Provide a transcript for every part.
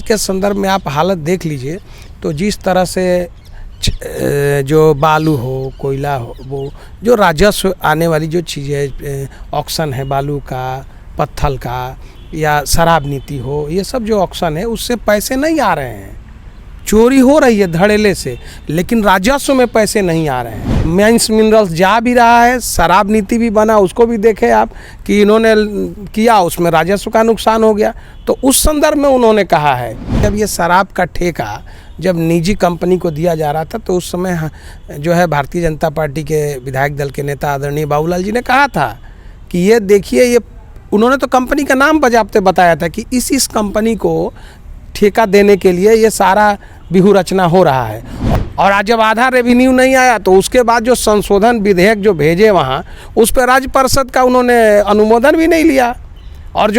के संदर्भ में आप हालत देख लीजिए तो जिस तरह से जो बालू हो, कोयला हो, वो जो राजस्व आने वाली जो चीज़ें, ऑक्शन है बालू का, पत्थर का या शराब नीति हो, ये सब जो ऑक्शन है उससे पैसे नहीं आ रहे हैं। चोरी हो रही है धड़ेले से, लेकिन राजस्व में पैसे नहीं आ रहे हैं। माइंस मिनरल्स जा भी रहा है, शराब नीति भी बना, उसको भी देखे आप कि इन्होंने किया, उसमें राजस्व का नुकसान हो गया। तो उस संदर्भ में उन्होंने कहा है जब ये शराब का ठेका जब निजी कंपनी को दिया जा रहा था तो उस समय जो है भारतीय जनता पार्टी के विधायक दल के नेता आदरणीय बाबूलाल जी ने कहा था कि ये देखिए, ये उन्होंने तो कंपनी का नाम बजाबते बताया था कि इस कंपनी को ठेका देने के लिए ये सारा व्यूह रचना हो रहा है। और आज जब आधा रेवेन्यू नहीं आया तो उसके बाद जो संशोधन विधेयक जो भेजे वहाँ, उस पर राज्य परिषद का उन्होंने अनुमोदन भी नहीं लिया। और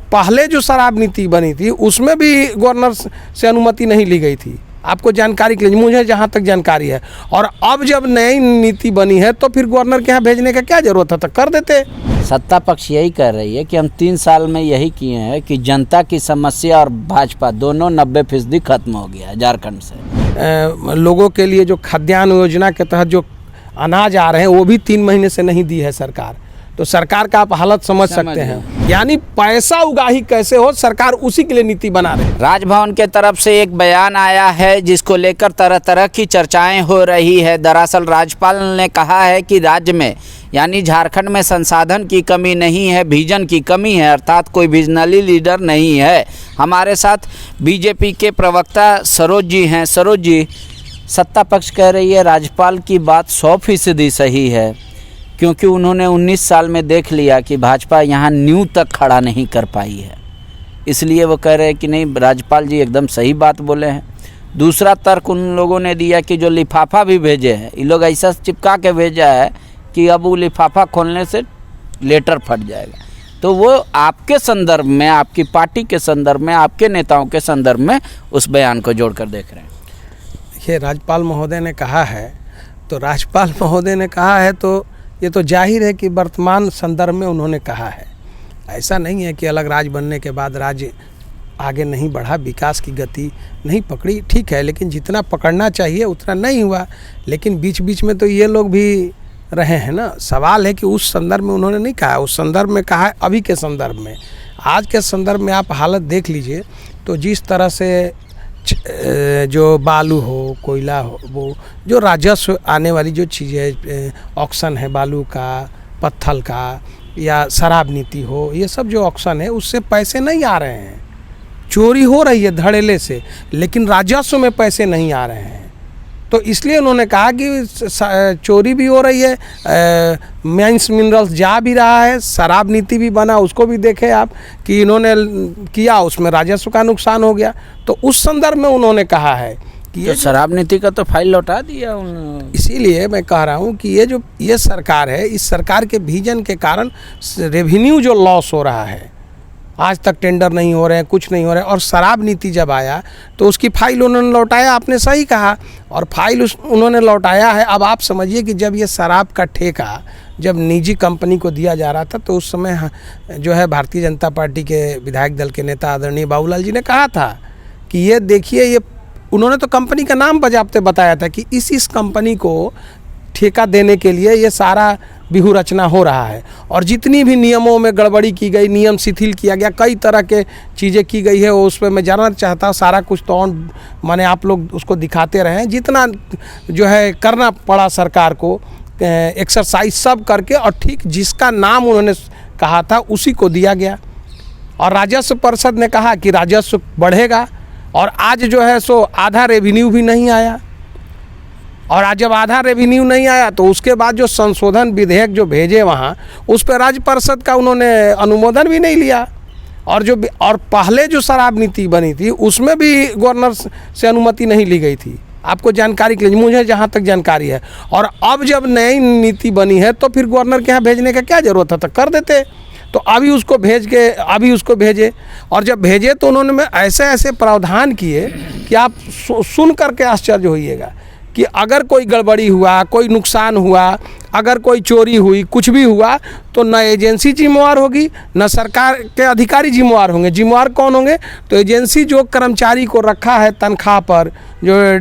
पहले जो शराब नीति बनी थी उसमें भी गवर्नर से अनुमति नहीं ली गई थी। आपको जानकारी के लिए, मुझे जहाँ तक जानकारी है। और अब जब नई नीति बनी है तो फिर गवर्नर के यहाँ भेजने का क्या जरूरत है, तो कर देते। सत्ता पक्ष यही कह रही है कि हम 3 साल में यही किए हैं कि जनता की समस्या और भाजपा दोनों 90% खत्म हो गया है झारखंड से। लोगों के लिए जो खाद्यान्न योजना के तहत जो अनाज आ रहे हैं वो भी 3 महीने से नहीं दी है सरकार। तो सरकार का आप हालत समझ सकते हैं, यानी पैसा उगाही कैसे हो, सरकार उसी के लिए नीति बना रही है। राजभवन के तरफ से एक बयान आया है जिसको लेकर तरह तरह की चर्चाएं हो रही है। दरअसल राज्यपाल ने कहा है कि राज्य में यानी झारखंड में संसाधन की कमी नहीं है, विजन की कमी है, अर्थात कोई विजनरी लीडर नहीं है। हमारे साथ बीजेपी के प्रवक्ता सरोज जी हैं। सरोज जी, सत्ता पक्ष कह रही है राज्यपाल की बात 100% सही है, क्योंकि उन्होंने 19 साल में देख लिया कि भाजपा यहाँ नींव तक खड़ा नहीं कर पाई है, इसलिए वो कह रहे हैं कि नहीं, राज्यपाल जी एकदम सही बात बोले हैं। दूसरा तर्क उन लोगों ने दिया कि जो लिफाफा भी भेजे हैं, ये लोग ऐसा चिपका के भेजा है कि अब वो लिफाफा खोलने से लेटर फट जाएगा। तो वो आपके संदर्भ में, आपकी पार्टी के संदर्भ में, आपके नेताओं के संदर्भ में उस बयान को जोड़कर देख रहे हैं। देखिए, राज्यपाल महोदय ने कहा है तो राज्यपाल महोदय ने कहा है तो ये तो जाहिर है कि वर्तमान संदर्भ में उन्होंने कहा है। ऐसा नहीं है कि अलग राज्य बनने के बाद राज्य आगे नहीं बढ़ा, विकास की गति नहीं पकड़ी, ठीक है, लेकिन जितना पकड़ना चाहिए उतना नहीं हुआ। लेकिन बीच बीच में तो ये लोग भी रहे हैं ना। सवाल है कि उस संदर्भ में उन्होंने नहीं कहा, उस संदर्भ में कहा है अभी के संदर्भ में। आज के संदर्भ में आप हालत देख लीजिए तो जिस तरह से जो बालू हो, कोयला हो, वो जो राजस्व आने वाली जो चीज़ें, ऑक्शन है बालू का, पत्थर का या शराब नीति हो, ये सब जो ऑक्शन है उससे पैसे नहीं आ रहे हैं। चोरी हो रही है धड़ेले से, लेकिन राजस्व में पैसे नहीं आ रहे हैं। तो इसलिए उन्होंने कहा कि चोरी भी हो रही है, माइंस मिनरल्स जा भी रहा है, शराब नीति भी बना, उसको भी देखे आप कि इन्होंने किया, उसमें राजस्व का नुकसान हो गया। तो उस संदर्भ में उन्होंने कहा है कि तो शराब नीति का तो फाइल लौटा दिया उन्होंने। इसीलिए मैं कह रहा हूँ कि ये सरकार है, इस सरकार के विजन के कारण रेवेन्यू जो लॉस हो रहा है, आज तक टेंडर नहीं हो रहे हैं, कुछ नहीं हो रहे हैं। और शराब नीति जब आया तो उसकी फाइल उन्होंने लौटाया, आपने सही कहा, और फाइल उन्होंने लौटाया है। अब आप समझिए कि जब ये शराब का ठेका जब निजी कंपनी को दिया जा रहा था तो उस समय जो है भारतीय जनता पार्टी के विधायक दल के नेता आदरणीय बाबूलाल जी ने कहा था कि ये देखिए, ये उन्होंने तो कंपनी का नाम बजाबते बताया था कि इस कंपनी को ठेका देने के लिए ये सारा व्यूह रचना हो रहा है। और जितनी भी नियमों में गड़बड़ी की गई, नियम शिथिल किया गया, कई तरह के चीज़ें की गई है, उस पर मैं जानना चाहता हूँ। सारा कुछ तो माने आप लोग उसको दिखाते रहे, जितना जो है करना पड़ा सरकार को, एक्सरसाइज सब करके, और ठीक जिसका नाम उन्होंने कहा था उसी को दिया गया। और राजस्व परिषद ने कहा कि राजस्व बढ़ेगा, और आज जो है सो आधा रेवेन्यू भी नहीं आया। और आज जब आधा रेवेन्यू नहीं आया तो उसके बाद जो संशोधन विधेयक जो भेजे वहाँ, उस पर राज्य परिषद का उन्होंने अनुमोदन भी नहीं लिया। और पहले जो शराब नीति बनी थी उसमें भी गवर्नर से अनुमति नहीं ली गई थी। आपको जानकारी के लिए, मुझे जहाँ तक जानकारी है। और अब जब नई नीति बनी है तो फिर गवर्नर के यहाँ भेजने का क्या ज़रूरत है, तो कर देते। तो अभी उसको भेजे, और जब भेजे तो उन्होंने ऐसे ऐसे प्रावधान किए कि आप सुन करके आश्चर्य होइएगा कि अगर कोई गड़बड़ी हुआ, कोई नुकसान हुआ, अगर कोई चोरी हुई, कुछ भी हुआ, तो न एजेंसी जिम्मेवार होगी, न सरकार के अधिकारी जिम्मेवार होंगे। जिम्मेवार कौन होंगे? तो एजेंसी जो कर्मचारी को रखा है तनख्वाह पर, जो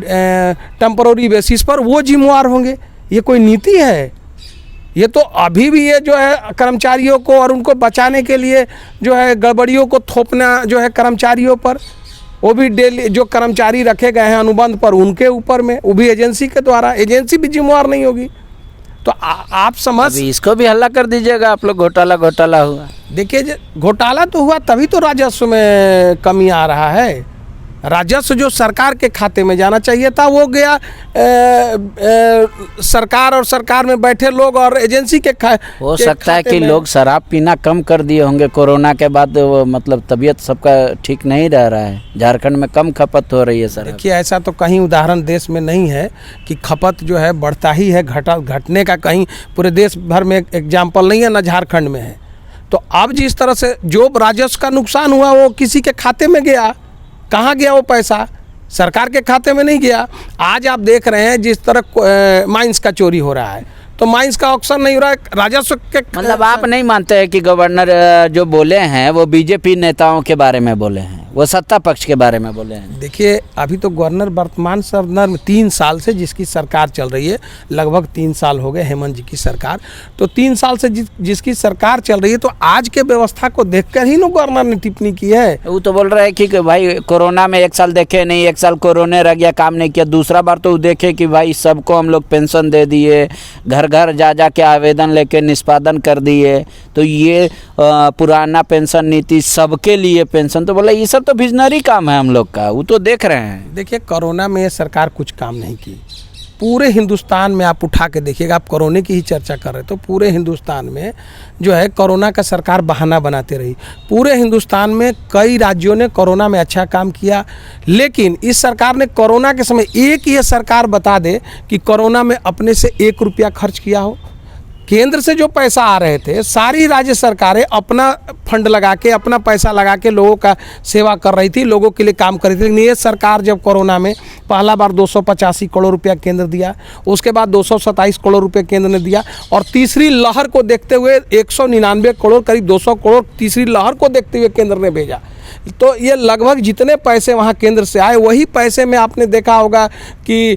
टेम्पररी बेसिस पर, वो जिम्मेवार होंगे। ये कोई नीति है? ये तो अभी भी ये जो है कर्मचारियों को और उनको बचाने के लिए जो है गड़बड़ियों को थोपना जो है कर्मचारियों पर, वो भी डेली जो कर्मचारी रखे गए हैं अनुबंध पर उनके ऊपर में, वो भी एजेंसी के द्वारा। एजेंसी भी जिम्मेवार नहीं होगी। तो आप समझ, अभी इसको भी हल्ला कर दीजिएगा आप लोग, घोटाला हुआ। देखिए घोटाला तो हुआ तभी तो राजस्व में कमी आ रहा है। राजस्व जो सरकार के खाते में जाना चाहिए था वो गया सरकार और सरकार में बैठे लोग और एजेंसी के हो सकता है कि लोग शराब पीना कम कर दिए होंगे कोरोना के बाद, वो मतलब तबीयत सबका ठीक नहीं रह रहा है। झारखंड में कम खपत हो रही है शराब। देखिए ऐसा तो कहीं उदाहरण देश में नहीं है कि खपत जो है बढ़ता ही है, घटने का कहीं पूरे देश भर में एग्जाम्पल नहीं है, ना झारखंड में है। तो अब जिस तरह से जो राजस्व का नुकसान हुआ वो किसी के खाते में गया, कहाँ गया वो पैसा? सरकार के खाते में नहीं गया। आज आप देख रहे हैं जिस तरह माइंस का चोरी हो रहा है, तो माइंस का ऑक्शन नहीं हो रहा है, राजस्व के मतलब आप नहीं मानते हैं कि गवर्नर जो बोले हैं वो बीजेपी नेताओं के बारे में बोले हैं, वो सत्ता पक्ष के बारे में बोले हैं? देखिए अभी तो गवर्नर वर्तमान सरकार 3 साल से जिसकी सरकार चल रही है, लगभग 3 साल हो गए हेमंत जी की सरकार, तो 3 साल से जिसकी सरकार चल रही है, तो आज के व्यवस्था को देखकर ही ना गवर्नर ने टिप्पणी की है। वो तो बोल रहे हैं कि भाई कोरोना में 1 साल देखे नहीं, 1 साल कोरोना रह गया, काम नहीं किया। दूसरा बार तो देखे कि भाई सबको हम लोग पेंशन दे दिए, घर घर जा के आवेदन लेके निष्पादन कर दिए, तो ये पुराना पेंशन नीति सबके लिए पेंशन, तो बोला ये सब तो विजनरी काम है हम लोग का, वो तो देख रहे हैं। देखिए कोरोना में सरकार कुछ काम नहीं की। पूरे हिंदुस्तान में आप उठा के देखिएगा, आप कोरोना की ही चर्चा कर रहे तो पूरे हिंदुस्तान में जो है कोरोना का सरकार बहाना बनाते रही। पूरे हिंदुस्तान में कई राज्यों ने कोरोना में अच्छा काम किया, लेकिन इस सरकार ने कोरोना के समय एक ये सरकार बता दे कि कोरोना में अपने से 1 रुपया खर्च किया हो। केंद्र से जो पैसा आ रहे थे, सारी राज्य सरकारें अपना फंड लगा के, अपना पैसा लगा के लोगों का सेवा कर रही थी, लोगों के लिए काम कर रही थी। लेकिन ये सरकार जब कोरोना में पहला बार 285 करोड़ रुपया केंद्र दिया, उसके बाद 227 करोड़ रुपये केंद्र ने दिया, और तीसरी लहर को देखते हुए 199 करोड़, करीब 200 करोड़ तीसरी लहर को देखते हुए केंद्र ने भेजा। तो ये लगभग जितने पैसे वहाँ केंद्र से आए, वही पैसे में आपने देखा होगा कि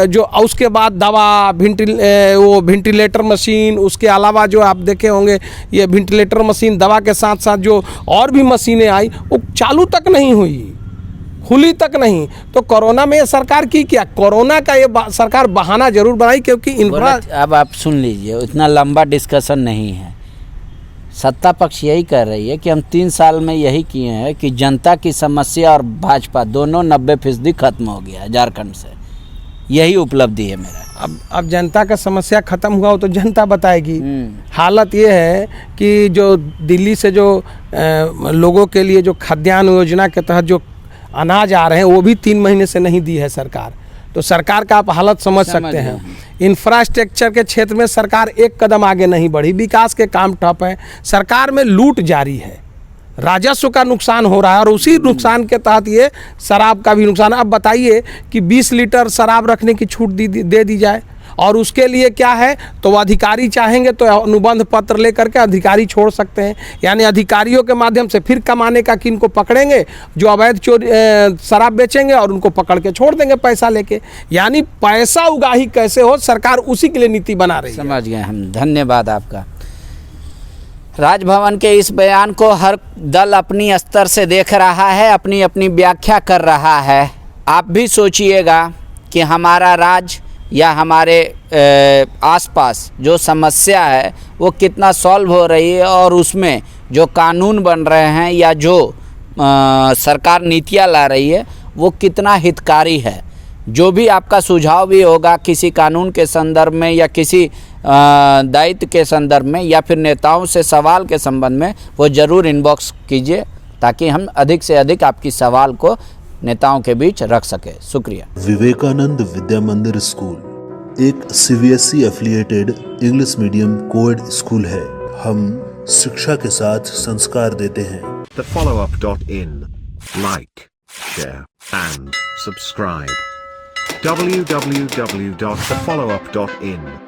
जो उसके बाद दवा, वो वेंटिलेटर मशीन, उसके अलावा जो आप देखे होंगे ये वेंटिलेटर मशीन, दवा के साथ साथ जो और भी मशीनें आई, वो चालू तक नहीं हुई, खुली तक नहीं। तो कोरोना में ये सरकार की क्या, कोरोना का ये सरकार बहाना जरूर बनाई, क्योंकि इंफ्रा। अब आप सुन लीजिए, इतना लंबा डिस्कशन नहीं है। सत्ता पक्ष यही कर रही है कि हम 3 साल में यही किए हैं कि जनता की समस्या और भाजपा दोनों 90% खत्म हो गया है झारखंड से, यही उपलब्धि है मेरा। अब जनता का समस्या खत्म हुआ हो तो जनता बताएगी। हालत ये है कि जो दिल्ली से जो लोगों के लिए जो खाद्यान्न योजना के तहत जो अनाज आ रहे हैं, वो भी 3 महीने से नहीं दी है सरकार। तो सरकार का आप हालत समझ सकते हैं। इंफ्रास्ट्रक्चर के क्षेत्र में सरकार एक कदम आगे नहीं बढ़ी, विकास के काम ठप है, सरकार में लूट जारी है, राजस्व का नुकसान हो रहा है, और उसी नुकसान के तहत ये शराब का भी नुकसान। अब बताइए कि 20 लीटर शराब रखने की छूट दे दी जाए, और उसके लिए क्या है, तो अधिकारी चाहेंगे तो अनुबंध पत्र लेकर के अधिकारी छोड़ सकते हैं, यानी अधिकारियों के माध्यम से फिर कमाने का किन को पकड़ेंगे, जो अवैध शराब बेचेंगे, और उनको पकड़ के छोड़ देंगे पैसा लेके। यानी पैसा उगाही कैसे हो, सरकार उसी के लिए नीति बना रही है। समझ गए हम, धन्यवाद आपका। राजभवन के इस बयान को हर दल अपनी स्तर से देख रहा है, अपनी अपनी व्याख्या कर रहा है। आप भी सोचिएगा कि हमारा राज्य या हमारे आसपास जो समस्या है वो कितना सॉल्व हो रही है, और उसमें जो कानून बन रहे हैं या जो सरकार नीतियाँ ला रही है वो कितना हितकारी है। जो भी आपका सुझाव भी होगा किसी कानून के संदर्भ में या किसी दायित्व के संदर्भ में या फिर नेताओं से सवाल के संबंध में, वो ज़रूर इनबॉक्स कीजिए, ताकि हम अधिक से अधिक आपकी सवाल को नेताओं के बीच रख सके। शुक्रिया। विवेकानंद विद्या मंदिर स्कूल एक CBSE affiliated English medium coed school है। हम शिक्षा के साथ संस्कार देते हैं। thefollowup.in, like, share and subscribe. www.thefollowup.in